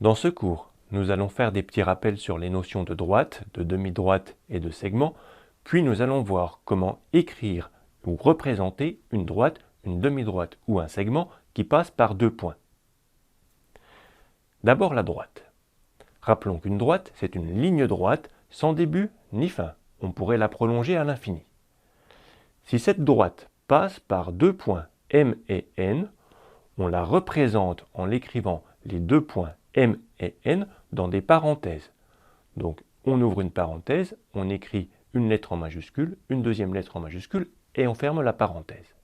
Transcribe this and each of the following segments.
Dans ce cours, nous allons faire des petits rappels sur les notions de droite, de demi-droite et de segment, puis nous allons voir comment écrire ou représenter une droite, une demi-droite ou un segment qui passe par deux points. D'abord la droite. Rappelons qu'une droite, c'est une ligne droite sans début ni fin. On pourrait la prolonger à l'infini. Si cette droite passe par deux points M et N, on la représente en l'écrivant les deux points M et N dans des parenthèses. Donc on ouvre une parenthèse, on écrit une lettre en majuscule, une deuxième lettre en majuscule et on ferme la parenthèse.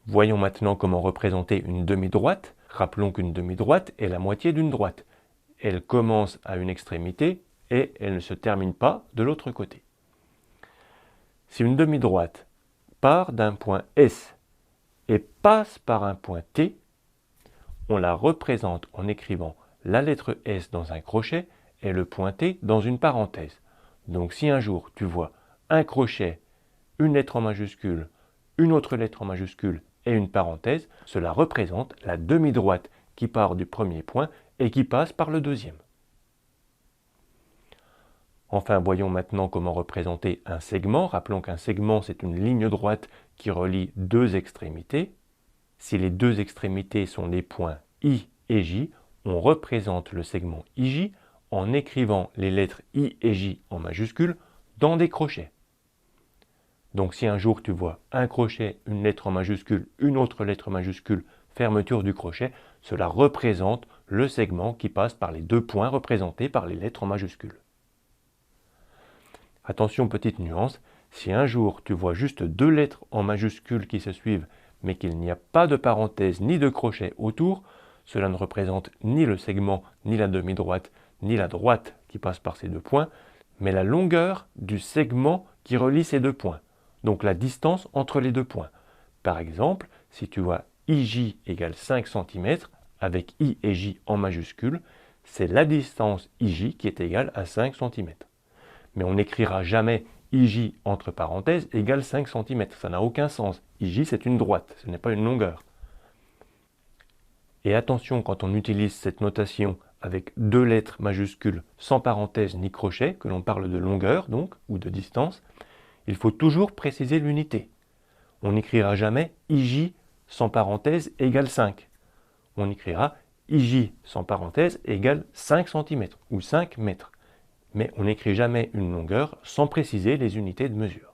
Voyons maintenant comment représenter une demi-droite. Rappelons qu'une demi-droite est la moitié d'une droite. Elle commence à une extrémité et elle ne se termine pas de l'autre côté. Si une demi-droite part d'un point S et passe par un point T, on la représente en écrivant la lettre S dans un crochet et le point T dans une parenthèse. Donc si un jour tu vois un crochet, une lettre en majuscule, une autre lettre en majuscule et une parenthèse, cela représente la demi-droite qui part du premier point et qui passe par le deuxième. Enfin, voyons maintenant comment représenter un segment. Rappelons qu'un segment, c'est une ligne droite qui relie deux extrémités. Si les deux extrémités sont les points I et J, on représente le segment IJ en écrivant les lettres I et J en majuscule dans des crochets. Donc si un jour tu vois un crochet, une lettre en majuscule, une autre lettre majuscule, fermeture du crochet, cela représente le segment qui passe par les deux points représentés par les lettres en majuscule. Attention, petite nuance, si un jour tu vois juste deux lettres en majuscule qui se suivent, mais qu'il n'y a pas de parenthèse ni de crochet autour, cela ne représente ni le segment, ni la demi-droite, ni la droite qui passe par ces deux points, mais la longueur du segment qui relie ces deux points, donc la distance entre les deux points. Par exemple, si tu vois IJ égale 5 cm, avec I et J en majuscule, c'est la distance IJ qui est égale à 5 cm. Mais on n'écrira jamais IJ entre parenthèses égale 5 cm. Ça n'a aucun sens. IJ, c'est une droite, ce n'est pas une longueur. Et attention, quand on utilise cette notation avec deux lettres majuscules sans parenthèse ni crochet, que l'on parle de longueur donc, ou de distance, il faut toujours préciser l'unité. On n'écrira jamais IJ sans parenthèse égale 5. On écrira IJ sans parenthèse égale 5 cm ou 5 mètres. Mais on n'écrit jamais une longueur sans préciser les unités de mesure.